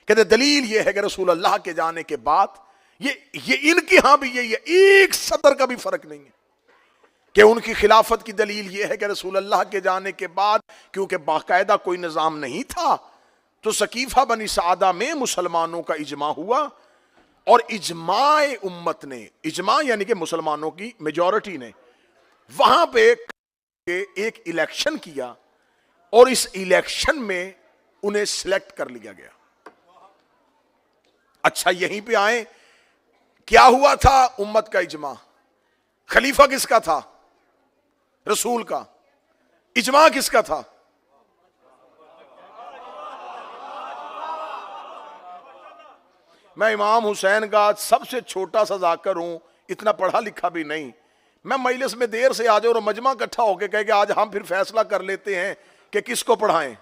کہتے دلیل یہ ہے کہ رسول اللہ کے جانے کے بعد یہ ان کی ہاں بھی یہ ایک صدر کا بھی فرق نہیں ہے کہ ان کی خلافت کی دلیل یہ ہے کہ رسول اللہ کے جانے کے بعد کیونکہ باقاعدہ کوئی نظام نہیں تھا تو سقیفہ بنی سعدہ میں مسلمانوں کا اجماع ہوا، اور اجماع امت نے، اجماع یعنی کہ مسلمانوں کی میجورٹی نے وہاں پہ ایک الیکشن کیا، اور اس الیکشن میں انہیں سلیکٹ کر لیا گیا۔ اچھا یہیں پہ آئیں، کیا ہوا تھا؟ امت کا اجماع۔ خلیفہ کس کا تھا؟ رسول کا۔ اجماع کس کا تھا؟ میں امام حسین کا سب سے چھوٹا سا ذاکر ہوں، اتنا پڑھا لکھا بھی نہیں۔ میں مجلس میں دیر سے آ جاؤں اور مجمع اکٹھا ہو کے کہے کہ آج ہم پھر فیصلہ کر لیتے ہیں کہ کس کو پڑھائیں،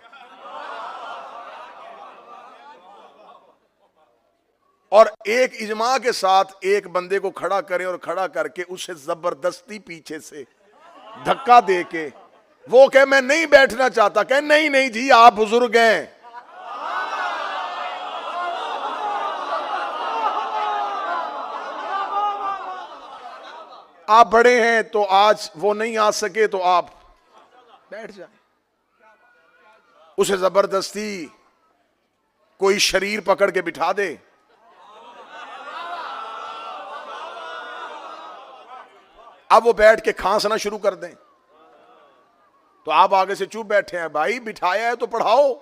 اور ایک اجماع کے ساتھ ایک بندے کو کھڑا کریں اور کھڑا کر کے اسے زبردستی پیچھے سے دھکا دے کے وہ کہ میں نہیں بیٹھنا چاہتا، کہ نہیں جی آپ بزرگ ہیں، آپ بڑے ہیں تو آج وہ نہیں آ سکے تو آپ بیٹھ جائیں۔ اسے زبردستی کوئی شریر پکڑ کے بٹھا دے، اب وہ بیٹھ کے کھانسنا شروع کر دیں تو آپ آگے سے چپ بیٹھے ہیں، بھائی بٹھایا ہے تو پڑھاؤ۔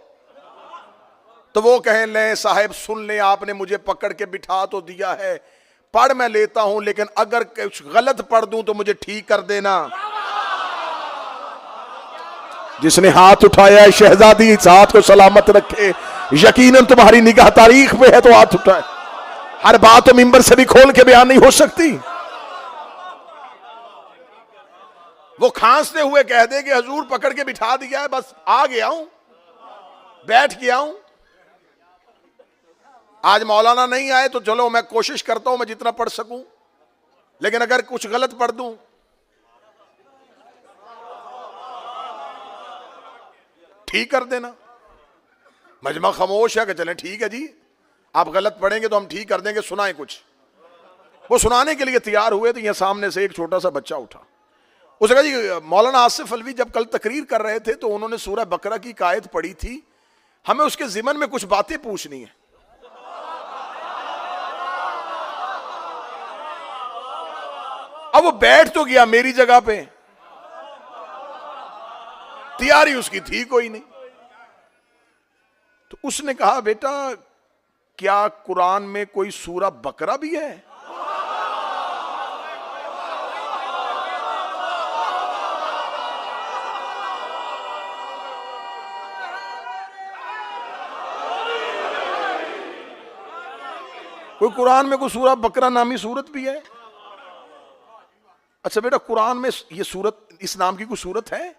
تو وہ کہیں لیں صاحب سن لیں، آپ نے مجھے پکڑ کے بٹھا تو دیا ہے، پڑھ میں لیتا ہوں، لیکن اگر کچھ غلط پڑھ دوں تو مجھے ٹھیک کر دینا۔ جس نے ہاتھ اٹھایا ہے شہزادی اس ہاتھ کو سلامت رکھے، یقیناً تمہاری نگاہ تاریخ پہ ہے تو ہاتھ اٹھائے۔ ہر بات تو ممبر سے بھی کھول کے بیان نہیں ہو سکتی۔ وہ کھانستے ہوئے کہہ دے کہ حضور پکڑ کے بٹھا دیا ہے، بس آ گیا ہوں، بیٹھ گیا ہوں، آج مولانا نہیں آئے تو چلو میں کوشش کرتا ہوں میں جتنا پڑھ سکوں، لیکن اگر کچھ غلط پڑھ دوں ٹھیک کر دینا۔ مجمع خاموش ہے کہ چلیں ٹھیک ہے جی، آپ غلط پڑھیں گے تو ہم ٹھیک کر دیں گے، سنائیں کچھ۔ وہ سنانے کے لیے تیار ہوئے تو یہ سامنے سے ایک چھوٹا سا بچہ اٹھا، اس نے کہا جی مولانا آصف الوی جب کل تقریر کر رہے تھے تو انہوں نے سورہ بقرہ کی ایک آیت پڑھی تھی، ہمیں اس کے ضمن میں کچھ باتیں پوچھنی ہیں۔ اب وہ بیٹھ تو گیا میری جگہ پہ، تیاری اس کی تھی کوئی نہیں، تو اس نے کہا بیٹا کیا قرآن میں کوئی سورہ بقرہ بھی ہے؟ کوئی قرآن میں کوئی سورہ بقرہ نامی سورت بھی ہے؟ اچھا بیٹا قرآن میں یہ سورت اس نام کی کوئی سورت ہے؟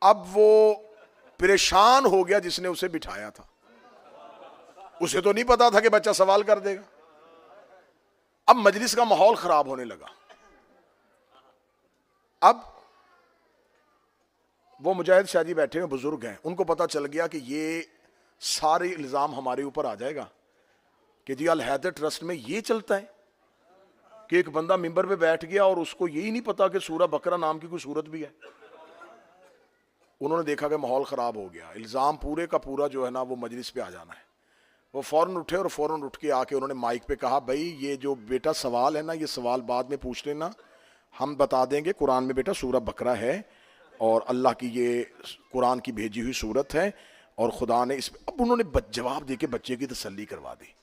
اب وہ پریشان ہو گیا جس نے اسے بٹھایا تھا، اسے تو نہیں پتا تھا کہ بچہ سوال کر دے گا۔ اب مجلس کا ماحول خراب ہونے لگا۔ اب وہ مجاہد شاہ جی بیٹھے ہوئے بزرگ ہیں، ان کو پتا چل گیا کہ یہ سارے الزام ہمارے اوپر آ جائے گا کہ جی الحیدر ٹرسٹ میں یہ چلتا ہے کہ ایک بندہ ممبر پہ بیٹھ گیا اور اس کو یہی نہیں پتا کہ سورہ بقرہ نام کی کوئی سورت بھی ہے۔ انہوں نے دیکھا کہ ماحول خراب ہو گیا، الزام پورے کا پورا جو ہے نا وہ مجلس پہ آ جانا ہے۔ وہ فوراً اٹھے اور فوراً اٹھ کے آ کے انہوں نے مائک پہ کہا بھائی یہ جو بیٹا سوال ہے نا یہ سوال بعد میں پوچھ لینا، ہم بتا دیں گے قرآن میں بیٹا سورہ بقرہ ہے اور اللہ کی یہ قرآن کی بھیجی ہوئی سورت ہے اور خدا نے اس اب انہوں نے جواب دے کے بچے کی تسلی کروا دی۔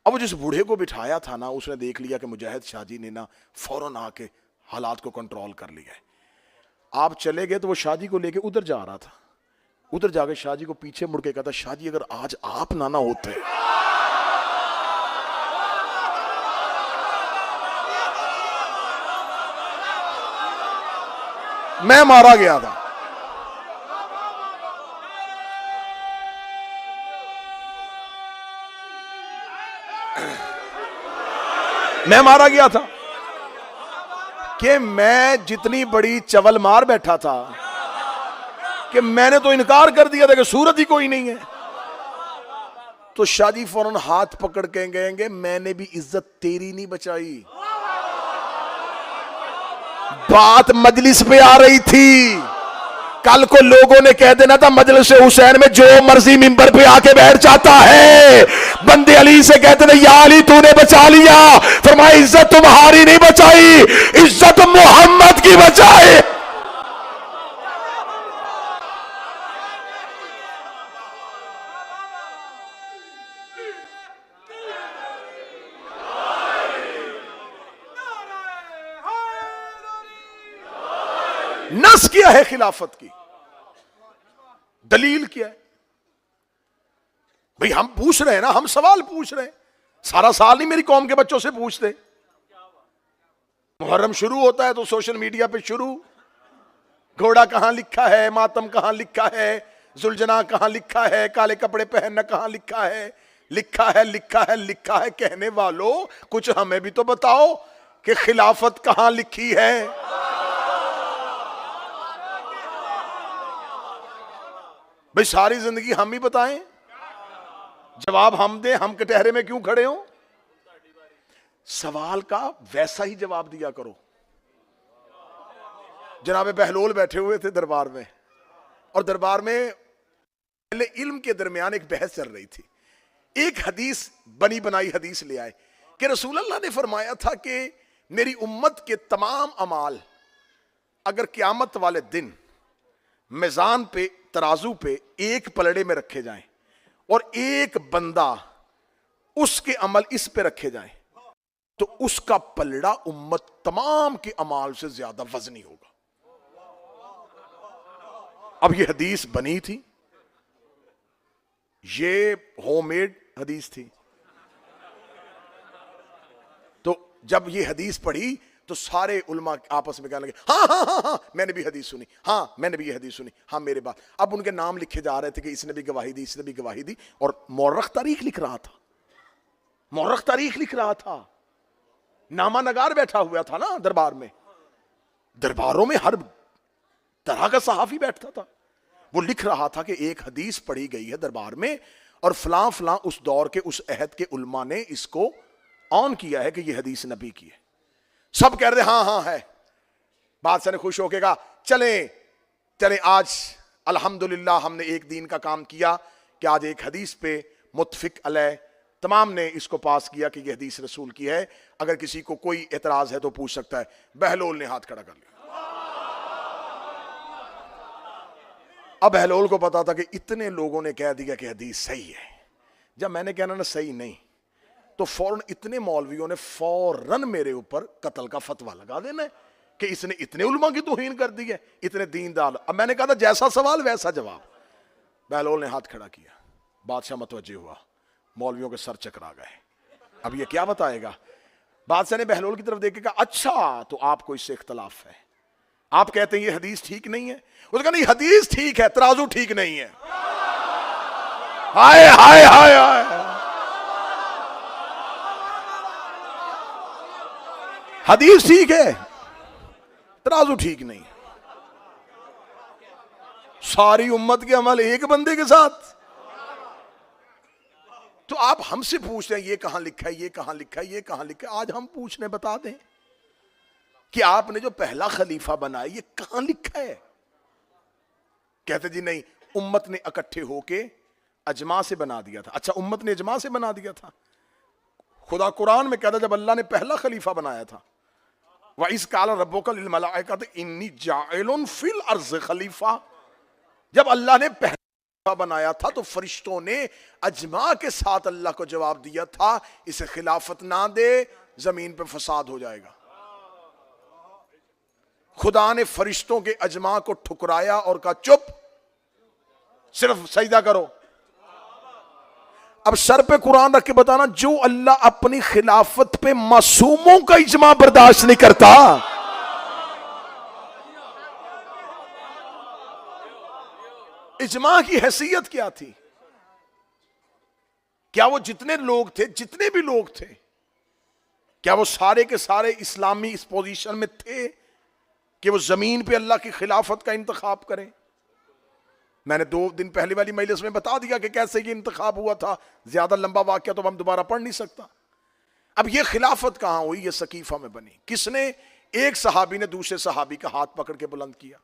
اب وہ جس بوڑھے کو بٹھایا تھا نا اس نے دیکھ لیا کہ مجاہد شاہ جی نے نا فوراً آ کے حالات کو کنٹرول کر لیا ہے۔ آپ چلے گئے تو وہ شاہ جی کو لے کے ادھر جا رہا تھا، ادھر جا کے شاہ جی کو پیچھے مڑ کے کہتا شاہ جی اگر آج آپ نہ ہوتے میں مارا گیا تھا۔ میں مارا گیا تھا کہ میں جتنی بڑی چول مار بیٹھا تھا کہ میں نے تو انکار کر دیا تھا کہ سورت ہی کوئی نہیں ہے، تو شاہ جی فوراً ہاتھ پکڑ کے کہیں گے میں نے بھی عزت تیری نہیں بچائی، بات مجلس پہ آ رہی تھی، کل کو لوگوں نے کہہ دینا تھا مجلس حسین میں جو مرضی ممبر پہ آ کے بیٹھ جاتا ہے، بندے علی سے کہتے ہیں یا علی تو نے بچا لیا، فرمایا عزت تمہاری نہیں بچائی، عزت محمد کی بچائی۔ نس کیا ہے خلافت کی، دلیل کیا ہے؟ بھئی ہم پوچھ رہے ہیں نا، ہم سوال پوچھ رہے ہیں، سارا سال نہیں میری قوم کے بچوں سے پوچھتے۔ محرم شروع ہوتا ہے تو سوشل میڈیا پہ شروع، گھوڑا کہاں لکھا ہے، ماتم کہاں لکھا ہے، ذوالجناح کہاں لکھا ہے، کالے کپڑے پہننا کہاں لکھا ہے، لکھا ہے لکھا ہے لکھا ہے۔ کہنے والوں کچھ ہمیں بھی تو بتاؤ کہ خلافت کہاں لکھی ہے؟ بھئی ساری زندگی ہم ہی بتائیں، جواب ہم دیں، ہم کٹہرے میں کیوں کھڑے ہوں؟ سوال کا ویسا ہی جواب دیا کرو۔ جناب بہلول بیٹھے ہوئے تھے دربار میں، اور دربار میں اہل علم کے درمیان ایک بحث چل رہی تھی۔ ایک حدیث بنی بنائی حدیث لے آئے کہ رسول اللہ نے فرمایا تھا کہ میری امت کے تمام اعمال اگر قیامت والے دن میزان پہ، ترازو پہ ایک پلڑے میں رکھے جائیں اور ایک بندہ اس کے عمل اس پہ رکھے جائیں تو اس کا پلڑا امت تمام کے اعمال سے زیادہ وزنی ہوگا۔ اب یہ حدیث بنی تھی، یہ ہوم میڈ حدیث تھی، تو جب یہ حدیث پڑھی تو سارے علماء آپس میں کہنے لگے ہاں ہاں ہاں ہاں میں نے بھی حدیث سنی، ہاں میں نے بھی یہ حدیث سنی، ہاں میرے بات۔ اب ان کے نام لکھے جا رہے تھے کہ اس نے بھی گواہی دی، اس نے بھی گواہی دی، اور مورخ تاریخ لکھ رہا تھا، مورخ تاریخ لکھ رہا تھا، نامہ نگار بیٹھا ہوا تھا نا دربار میں، درباروں میں ہر طرح کا صحافی بیٹھتا تھا، وہ لکھ رہا تھا کہ ایک حدیث پڑھی گئی ہے دربار میں اور فلاں فلاں اس دور کے اس عہد کے علماء نے اس کو آن کیا ہے کہ یہ حدیث نبی کی ہے۔ سب کہہ رہے ہاں ہاں ہے۔ بادشاہ نے خوش ہو کے کہا چلیں آج الحمدللہ ہم نے ایک دین کا کام کیا کہ آج ایک حدیث پہ متفق علیہ تمام نے اس کو پاس کیا کہ یہ حدیث رسول کی ہے، اگر کسی کو کوئی اعتراض ہے تو پوچھ سکتا ہے۔ بہلول نے ہاتھ کھڑا کر لیا۔ اب بہلول کو پتا تھا کہ اتنے لوگوں نے کہہ دیا کہ حدیث صحیح ہے، جب میں نے کہنا نا صحیح نہیں تو فوراً اتنے مولویوں نے فوراً میرے اوپر قتل کا فتویٰ لگا دینا ہے کہ اس نے اتنے علماء کی توہین کر دی ہے، اتنے دیندار۔ اب میں نے کہا تھا جیسا سوال ویسا جواب۔ بہلول نے ہاتھ کھڑا کیا، بادشاہ متوجہ ہوا، مولویوں کے سر چکرا گئے، اب یہ کیا بتائے گا؟ بادشاہ نے بہلول کی طرف دیکھ کے کہا اچھا تو آپ کو اس سے اختلاف ہے، آپ کہتے ہیں یہ حدیث ٹھیک نہیں ہے؟ اس نے کہا نہیں حدیث ٹھیک ہے، ترازو ٹھیک نہیں ہے۔ ہائے ہائے ہائے ہائے، حدیث ٹھیک ہے، ترازو ٹھیک نہیں ہے۔ ساری امت کے عمل ایک بندے کے ساتھ، تو آپ ہم سے پوچھ رہے ہیں یہ کہاں لکھا ہے، یہ کہاں لکھا ہے، یہ کہاں لکھا ہے؟ آج ہم پوچھنے بتا دیں کہ آپ نے جو پہلا خلیفہ بنایا یہ کہاں لکھا ہے؟ کہتے جی نہیں، امت نے اکٹھے ہو کے اجماع سے بنا دیا تھا۔ اچھا امت نے اجماع سے بنا دیا تھا؟ خدا قرآن میں کہتا جب اللہ نے پہلا خلیفہ بنایا تھا وَإِذْ قَالَ رَبُّكَ لِلْمَلَائِكَةِ إِنِّي جَاعِلٌ فِي الْأَرْضِ خلیفہ، جب اللہ نے پہلا خلیفہ بنایا تھا تو فرشتوں نے اجماع کے ساتھ اللہ کو جواب دیا تھا اسے خلافت نہ دے، زمین پہ فساد ہو جائے گا۔ خدا نے فرشتوں کے اجماع کو ٹھکرایا اور کہا چپ، صرف سجدہ کرو۔ اب سر پہ قرآن رکھ کے بتانا جو اللہ اپنی خلافت پہ معصوموں کا اجماع برداشت نہیں کرتا، اجماع کی حیثیت کیا تھی؟ کیا وہ جتنے لوگ تھے، جتنے بھی لوگ تھے، کیا وہ سارے کے سارے اسلامی اس پوزیشن میں تھے کہ وہ زمین پہ اللہ کی خلافت کا انتخاب کریں؟ میں نے 2 دن پہلے والی مجلس میں بتا دیا کہ کیسے یہ انتخاب ہوا تھا، زیادہ لمبا واقعہ تو ہم دوبارہ پڑھ نہیں سکتا۔ اب یہ خلافت کہاں ہوئی؟ یہ سقیفہ میں بنی۔ کس نے؟ ایک صحابی نے دوسرے صحابی کا ہاتھ پکڑ کے بلند کیا۔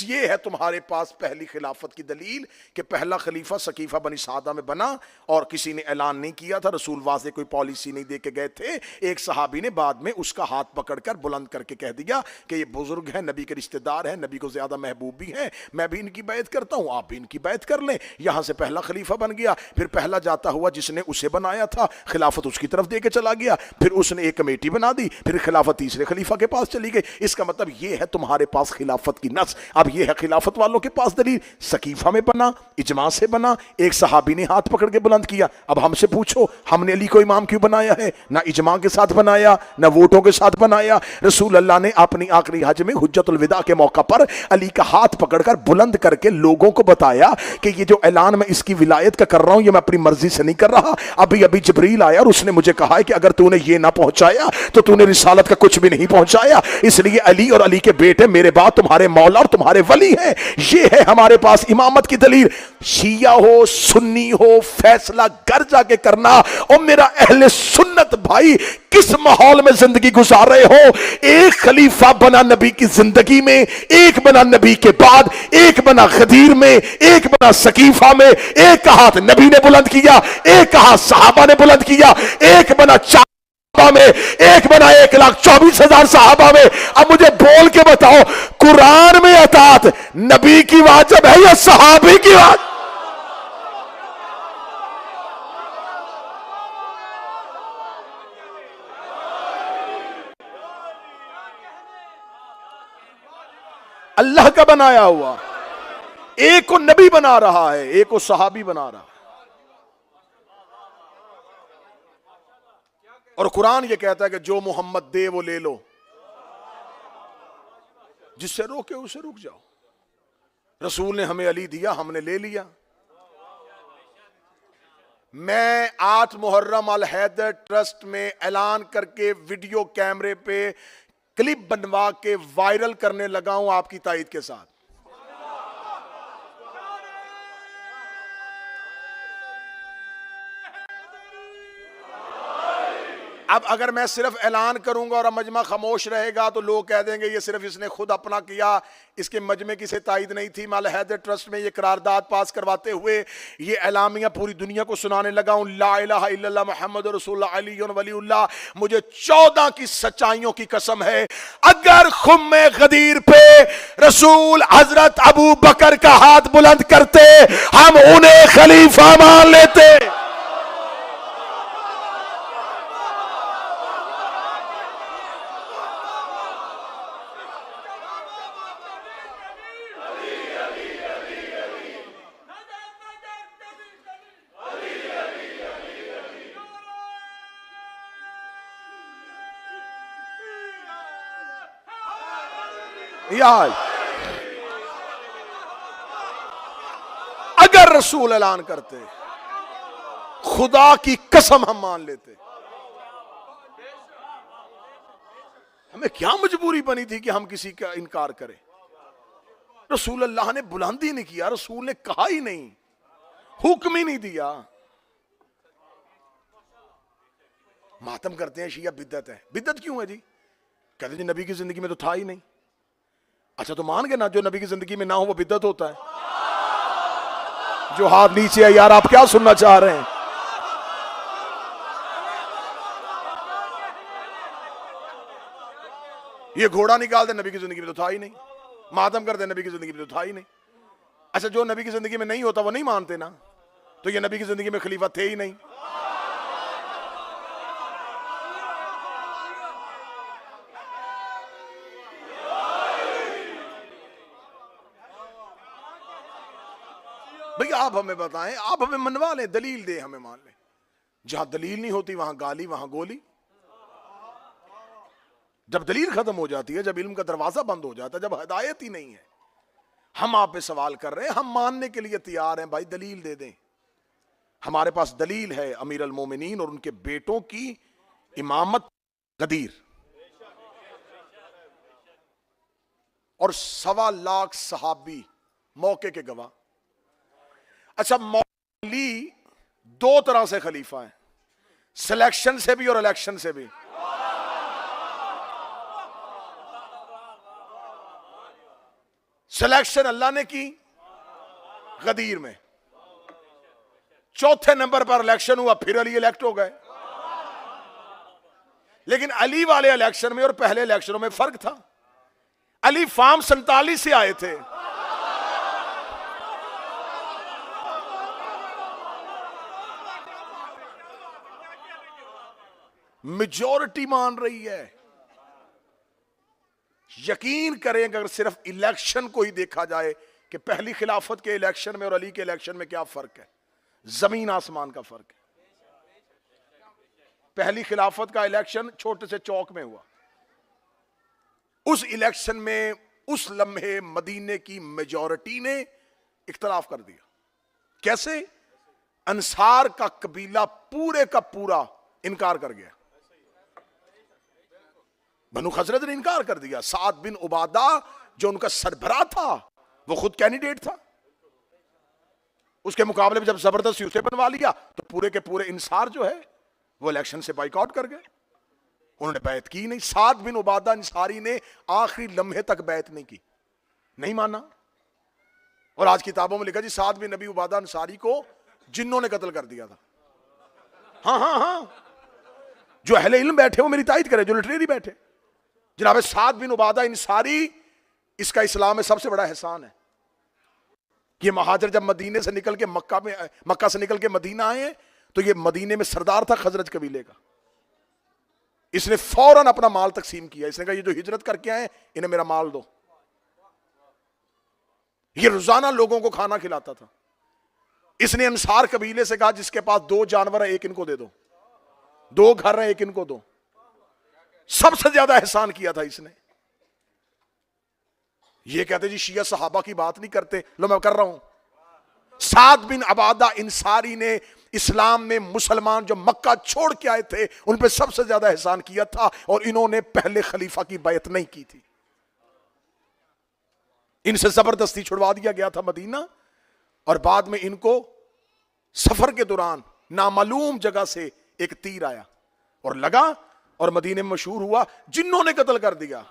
یہ ہے تمہارے پاس پہلی خلافت کی دلیل کہ پہلا خلیفہ سقیفہ بنی سعدہ میں بنا، اور کسی نے اعلان نہیں کیا تھا، رسول واضح کوئی پالیسی نہیں دے کے گئے تھے، ایک صحابی نے بعد میں اس کا ہاتھ پکڑ کر بلند کر کے کہہ دیا کہ یہ بزرگ ہیں، نبی کے رشتہ دار ہیں، نبی کو زیادہ محبوب بھی ہیں، میں بھی ان کی بیعت کرتا ہوں، آپ بھی ان کی بیعت کر لیں۔ یہاں سے پہلا خلیفہ بن گیا۔ پھر پہلا جاتا ہوا جس نے اسے بنایا تھا خلافت اس کی طرف دے کے چلا گیا، پھر اس نے ایک کمیٹی بنا دی، پھر خلافت تیسرے خلیفہ کے پاس چلی گئی۔ اس کا مطلب یہ ہے تمہارے پاس خلافت کی نص۔ اب یہ ہے خلافت والوں کے پاس دلیل، سقیفہ میں بنا، اجماع سے بنا، ایک صحابی نے ہاتھ پکڑ کے بلند کیا۔ اب ہم سے پوچھو ہم نے علی کو امام کیوں بنایا ہے؟ نہ اجماع کے ساتھ بنایا، نہ ووٹوں کے ساتھ بنایا۔ رسول اللہ نے اپنی آخری حج میں حجت الوداع کے موقع پر علی کا ہاتھ پکڑ کر بلند کر کے لوگوں کو بتایا کہ یہ جو اعلان میں اس کی ولایت کا کر رہا ہوں یہ میں اپنی مرضی سے نہیں کر رہا، ابھی جبریل آیا اور اس نے مجھے کہا ہے کہ اگر تو نے یہ نہ پہنچایا تو تو نے رسالت کا کچھ بھی نہیں پہنچایا، اس لیے علی اور علی کے بیٹے میرے بعد تمہارے مولا اور تمہارے ولی ہیں۔ یہ ہے ہمارے پاس امامت کی دلیل۔ شیعہ ہو سنی ہو فیصلہ گھر جا کے کرنا۔ اور میرا اہل سنت بھائی کس ماحول میں زندگی گزار رہے ہو؟ ایک خلیفہ بنا نبی کی زندگی میں، ایک بنا نبی کے بعد، ایک بنا غدیر میں، ایک بنا سقیفہ میں، ایک کا ہاتھ نبی نے بلند کیا، ایک کا ہاتھ صحابہ نے بلند کیا، ایک بنا میں، ایک بنا 1,24,000 صحابہ میں۔ اب مجھے بول کے بتاؤ قرآن میں اطاعت نبی کی واجب ہے یا صحابی کی واجب؟ اللہ کا بنایا ہوا، ایک کو نبی بنا رہا ہے، ایک کو صحابی بنا رہا ہے۔ اور قرآن یہ کہتا ہے کہ جو محمد دے وہ لے لو، جس سے روکے اسے رک جاؤ۔ رسول نے ہمیں علی دیا، ہم نے لے لیا۔ میں 8 محرم الحیدر ٹرسٹ میں اعلان کر کے ویڈیو کیمرے پہ کلپ بنوا کے وائرل کرنے لگا ہوں آپ کی تائید کے ساتھ۔ اب اگر میں صرف اعلان کروں گا اور مجمع خاموش رہے گا تو لوگ کہہ دیں گے یہ صرف اس نے خود اپنا کیا، اس کے مجمع کی سے تائید نہیں تھی۔ میں الحیدر ٹرسٹ میں یہ قرارداد پاس کرواتے ہوئے یہ اعلامیہ پوری دنیا کو سنانے لگا ہوں، لا الہ الا اللہ محمد رسول اللہ علی ولی اللہ۔ مجھے 14 کی سچائیوں کی قسم ہے، اگر خم غدیر پہ رسول حضرت ابو بکر کا ہاتھ بلند کرتے ہم انہیں خلیفہ مان لیتے۔ اگر رسول اعلان کرتے خدا کی قسم ہم مان لیتے۔ ہمیں کیا مجبوری بنی تھی کہ ہم کسی کا انکار کریں؟ رسول اللہ نے بلند ہی نہیں کیا، رسول نے کہا ہی نہیں، حکم ہی نہیں دیا۔ ماتم کرتے ہیں شیعہ بدعت ہے۔ بدعت کیوں ہے جی؟ کہتے ہیں نبی کی زندگی میں تو تھا ہی نہیں۔ اچھا تو مان گے نا جو نبی کی زندگی میں نہ ہو وہ بدعت ہوتا ہے؟ جو ہاتھ نیچے ہے یار آپ کیا سننا چاہ رہے ہیں؟ یہ گھوڑا نکال دے نبی کی زندگی میں تو تھا ہی نہیں، ماتم کر دے نبی کی زندگی میں تو تھا ہی نہیں۔ اچھا جو نبی کی زندگی میں نہیں ہوتا وہ نہیں مانتے نا، تو یہ نبی کی زندگی میں خلیفہ تھے ہی نہیں۔ بھئی آپ ہمیں بتائیں، آپ ہمیں منوا لیں، دلیل دیں، ہمیں مان لیں۔ جہاں دلیل نہیں ہوتی وہاں گالی وہاں گولی۔ جب دلیل ختم ہو جاتی ہے، جب علم کا دروازہ بند ہو جاتا ہے، جب ہدایت ہی نہیں ہے، ہم آپ پہ سوال کر رہے ہیں، ہم ماننے کے لیے تیار ہیں، بھائی دلیل دے دیں۔ ہمارے پاس دلیل ہے امیر المومنین اور ان کے بیٹوں کی امامت غدیر، اور 1.25 لاکھ صحابی موقع کے گواہ. اچھا مولا علی دو طرح سے خلیفہ ہیں, سلیکشن سے بھی اور الیکشن سے بھی. سلیکشن اللہ نے کی غدیر میں, چوتھے نمبر پر الیکشن ہوا, پھر علی الیکٹ ہو گئے. لیکن علی والے الیکشن میں اور پہلے الیکشنوں میں فرق تھا. علی فارم 47 سے آئے تھے, میجورٹی مان رہی ہے. یقین کریں اگر صرف الیکشن کو ہی دیکھا جائے کہ پہلی خلافت کے الیکشن میں اور علی کے الیکشن میں کیا فرق ہے, زمین آسمان کا فرق ہے. پہلی خلافت کا الیکشن چھوٹے سے چوک میں ہوا, اس الیکشن میں اس لمحے مدینے کی میجورٹی نے اختلاف کر دیا. کیسے؟ انصار کا قبیلہ پورے کا پورا انکار کر گیا, بنو خزرج نے انکار کر دیا. سعد بن عبادہ جو ان کا سربراہ تھا وہ خود کینڈیڈیٹ تھا, اس کے مقابلے میں جب زبردستی اسے بنوا لیا تو پورے کے پورے انصار جو ہے وہ الیکشن سے بائیک آؤٹ کر گئے, انہوں نے بیعت کی نہیں. سعد بن عبادہ انصاری نے آخری لمحے تک بیعت نہیں کی, نہیں مانا. اور آج کتابوں میں لکھا جی سعد بن نبی عبادہ انصاری کو جنوں نے قتل کر دیا تھا. ہاں ہاں ہاں, جو اہل علم بیٹھے وہ میری تائید کرے, جو لٹریری بیٹھے. جناب سعد بن عبادہ انصاری, اس کا اسلام میں سب سے بڑا احسان ہے. یہ مہاجر جب مدینے سے نکل کے مکہ سے نکل کے مدینہ آئے ہیں تو یہ مدینے میں سردار تھا خزرج قبیلے کا. اس نے فوراً اپنا مال تقسیم کیا. اس نے کہا یہ جو ہجرت کر کے آئے انہیں میرا مال دو. یہ روزانہ لوگوں کو کھانا کھلاتا تھا. اس نے انصار قبیلے سے کہا جس کے پاس 2 جانور ہیں ایک ان کو دے دو, 2 گھر ہیں ایک ان کو دو. سب سے زیادہ احسان کیا تھا اس نے. یہ کہتے جی شیعہ صحابہ کی بات نہیں کرتے, لو میں کر رہا ہوں. سعد بن عبادہ انصاری نے اسلام میں مسلمان جو مکہ چھوڑ کے آئے تھے ان پہ سب سے زیادہ احسان کیا تھا, اور انہوں نے پہلے خلیفہ کی بیعت نہیں کی تھی. ان سے زبردستی چھڑوا دیا گیا تھا مدینہ, اور بعد میں ان کو سفر کے دوران نامعلوم جگہ سے ایک تیر آیا اور لگا اور مدینے میں مشہور ہوا, جنہوں نے قتل کر دیا.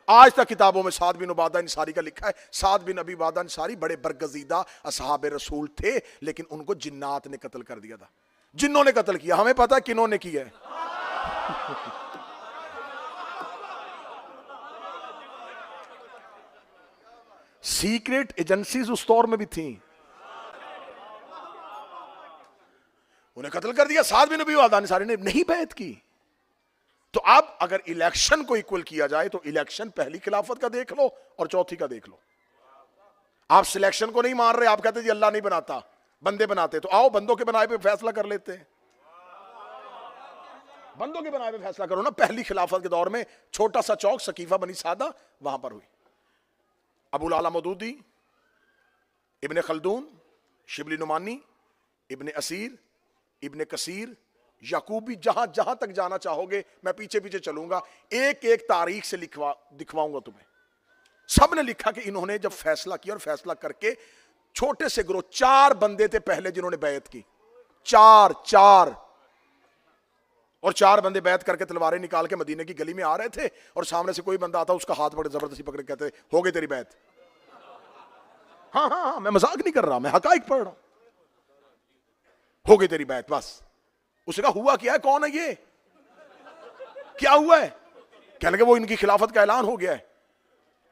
آج تک کتابوں میں سعد بن عبادہ انصاری کا لکھا ہے. سعد بن ابی عبادہ انصاری بڑے برگزیدہ اصحاب رسول تھے, لیکن ان کو جنات نے قتل کر دیا تھا. جنہوں نے قتل کیا, ہمیں پتا ہے کنہوں نے کیا ہے. سیکریٹ ایجنسیز اس دور میں بھی تھیں, انہیں قتل کر دیا. سعد بن ابی عبادہ انصاری نے نہیں بیعت کی. تو اب اگر الیکشن کو ایکول کیا جائے تو الیکشن پہلی خلافت کا دیکھ لو اور چوتھی کا دیکھ لو. آپ سلیکشن کو نہیں مان رہے, آپ کہتے جی اللہ نہیں بناتا بندے بناتے, تو آؤ بندوں کے بنائے پہ فیصلہ کر لیتے ہیں. بندوں کے بنائے پہ فیصلہ کرو نا. پہلی خلافت کے دور میں چھوٹا سا چوک سقیفہ بنی سادہ وہاں پر ہوئی. ابو العلا مودودی, ابن خلدون, شبلی نعمانی, ابن اسیر, ابن کثیر, یعقوبی, جہاں جہاں تک جانا چاہو گے میں پیچھے پیچھے چلوں گا, ایک ایک تاریخ سے دکھواؤں گا تمہیں. سب نے لکھا کہ انہوں نے جب فیصلہ کیا اور فیصلہ کر کے چھوٹے سے گروہ 4 بندے تھے پہلے جنہوں نے بیعت کی, 4 اور 4 بندے بیعت کر کے تلواریں نکال کے مدینے کی گلی میں آ رہے تھے, اور سامنے سے کوئی بندہ آتا اس کا ہاتھ پکڑ زبردستی پکڑ کے کہتے ہو گئی تیری بیعت. ہاں ہاں ہاں, میں مذاق نہیں کر رہا, میں حقائق پڑھ رہا ہوں. ہو گئی تیری بیعت بس. اس نے کہا ہوا کیا ہے, کون ہے یہ, کیا ہوا ہے؟ کہنے لگے وہ ان کی خلافت کا اعلان ہو گیا ہے.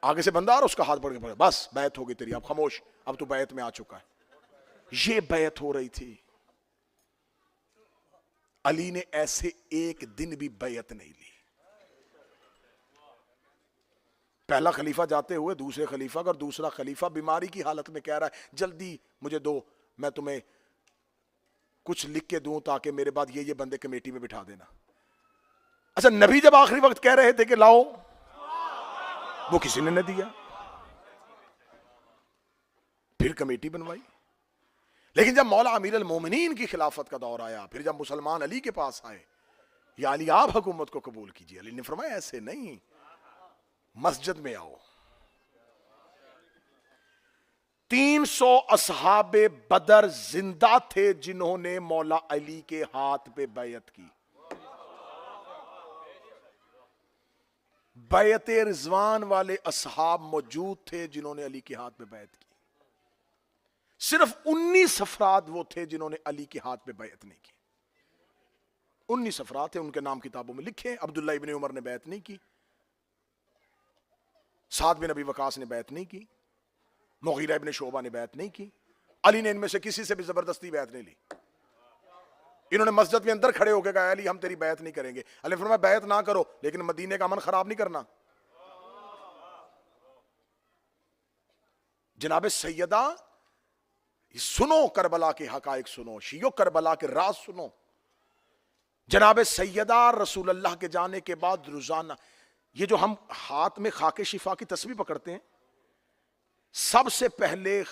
آگے سے بندہ آ رہا, اس کا ہاتھ پکڑ کے پڑے, بس بیعت ہو گئی تیری, اب خاموش, اب تو بیعت میں آ چکا ہے. یہ بیعت ہو رہی تھی. علی نے ایسے ایک دن بھی بیعت نہیں لی. پہلا خلیفہ جاتے ہوئے دوسرے خلیفہ کا, اور دوسرا خلیفہ بیماری کی حالت میں کہہ رہا ہے جلدی مجھے دو, میں تمہیں کچھ لکھ کے دوں تاکہ میرے بعد یہ بندے کمیٹی میں بٹھا دینا. اچھا نبی جب آخری وقت کہہ رہے تھے کہ لاؤ, وہ کسی نے نہ دیا, پھر کمیٹی بنوائی. لیکن جب مولا امیر المومنین کی خلافت کا دور آیا, پھر جب مسلمان علی کے پاس آئے, یا علی آپ حکومت کو قبول کیجئے, علی نے فرمایا ایسے نہیں, مسجد میں آؤ. 300 اصحاب بدر زندہ تھے جنہوں نے مولا علی کے ہاتھ پہ بیعت کی. بیعت رضوان والے اصحاب موجود تھے جنہوں نے علی کے ہاتھ پہ بیعت کی. صرف 19 افراد وہ تھے جنہوں نے علی کے ہاتھ پہ بیعت نہیں کی. 19 افراد تھے, ان کے نام کتابوں میں لکھے. عبداللہ ابن عمر نے بیعت نہیں کی, سعد بن ابی وقاص نے بیعت نہیں کی, مغیرہ ابن شعبہ نے بیعت نہیں کی. علی نے ان میں سے کسی سے بھی زبردستی بیعت نہیں لی. انہوں نے مسجد میں اندر کھڑے ہو کے کہا علی ہم تیری بیعت نہیں کریں گے. علی فرمایا بیعت نہ کرو لیکن مدینے کا امن خراب نہیں کرنا. جناب سیدہ سنو, کربلا کے حقائق سنو, شیعو کربلا کے راز سنو. جناب سیدہ رسول اللہ کے جانے کے بعد روزانہ یہ جو ہم ہاتھ میں خاک شفا کی تسبیح پکڑتے ہیں, سب سے پہلے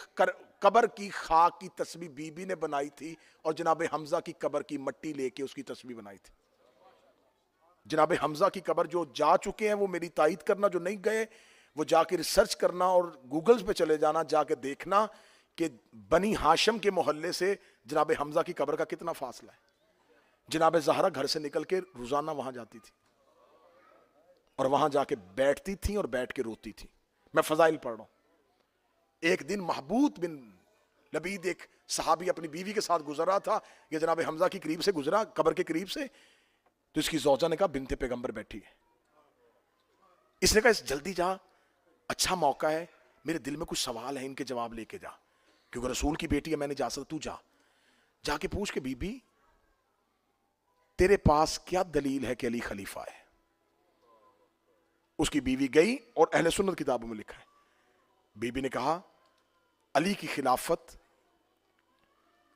قبر کی خاک کی تسبیح بی بی نے بنائی تھی, اور جناب حمزہ کی قبر کی مٹی لے کے اس کی تسبیح بنائی تھی. جناب حمزہ کی قبر جو جا چکے ہیں وہ میری تائید کرنا, جو نہیں گئے وہ جا کے ریسرچ کرنا اور گوگلز پہ چلے جانا, جا کے دیکھنا کہ بنی ہاشم کے محلے سے جناب حمزہ کی قبر کا کتنا فاصلہ ہے. جناب زہرا گھر سے نکل کے روزانہ وہاں جاتی تھی اور وہاں جا کے بیٹھتی تھی اور بیٹھ کے روتی تھی. میں فضائل پڑھ رہا ہوں. ایک دن محبوب بن لبید ایک صحابی اپنی بیوی کے ساتھ گزر رہا تھا, یہ جناب حمزہ کی قریب سے گزرا, قبر کے قریب سے, تو اس کی زوجہ نے کہا بنت پیغمبر بیٹھی ہے. اس نے کہا اس جلدی جا, اچھا موقع ہے, میرے دل میں کچھ سوال ہیں ان کے جواب لے کے جا, کیونکہ رسول کی بیٹی ہے میں نہیں جا سکتا, تو جا کے پوچھ کے بی بی تیرے پاس کیا دلیل ہے کہ علی خلیفہ ہے. اس کی بیوی گئی اور اہل سنت کتابوں میں لکھا ہے, بی بی نے کہا علی کی خلافت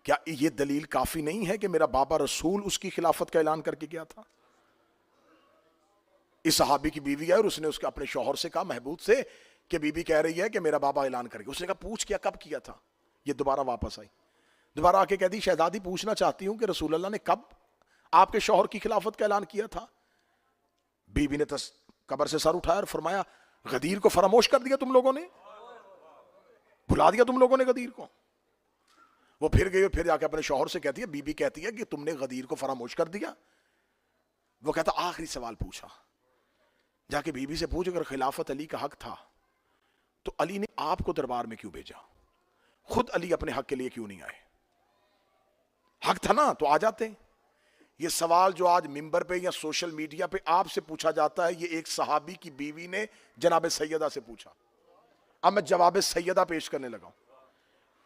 کیا یہ دلیل کافی نہیں ہے کہ میرا بابا رسول اس کی خلافت کا اعلان کر کے گیا تھا. اس صحابی کی بیوی آئی اور اس نے اس کے اپنے شوہر سے کہا, محبوب سے, کہ بی بی کہہ رہی ہے کہ میرا بابا اعلان کر گیا. اس نے کہا پوچھ کیا, کب کیا تھا. یہ دوبارہ واپس آئی, دوبارہ آ کے کہہ دی شہزادی پوچھنا چاہتی ہوں کہ رسول اللہ نے کب آپ کے شوہر کی خلافت کا اعلان کیا تھا. بی بی نے قبر سے سر اٹھایا اور فرمایا غدیر کو فراموش کر دیا تم لوگوں نے, بھلا دیا تم لوگوں نے غدیر کو. وہ پھر گئی, پھر جا کے اپنے شوہر سے کہتی ہے, بی بی کہتی ہے کہ تم نے غدیر کو فراموش کر دیا. وہ کہتا آخری سوال پوچھا, جا کے بی بی سے پوچھ اگر خلافت علی کا حق تھا تو علی نے آپ کو دربار میں کیوں بھیجا, خود علی اپنے حق کے لیے کیوں نہیں آئے. حق تھا نا تو آ جاتے. یہ سوال جو آج ممبر پہ یا سوشل میڈیا پہ آپ سے پوچھا جاتا ہے, یہ ایک صحابی کی بیوی نے جناب سیدہ سے پوچھا. اب میں جواب سیدہ پیش کرنے لگا ہوں.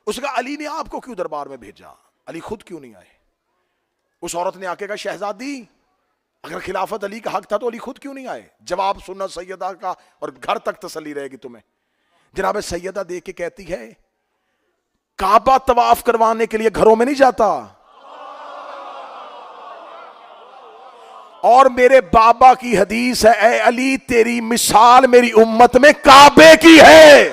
اس کا علی نے آپ کو کیوں دربار میں بھیجا, علی خود کیوں نہیں آئے. اس عورت نے آ کے کہا شہزادی اگر خلافت علی کا حق تھا تو علی خود کیوں نہیں آئے. جواب سننا سیدہ کا اور گھر تک تسلی رہے گی تمہیں. جناب سیدہ دیکھ کے کہتی ہے کعبہ طواف کروانے کے لیے گھروں میں نہیں جاتا, اور میرے بابا کی حدیث ہے اے علی تیری مثال میری امت میں کعبے کی ہے.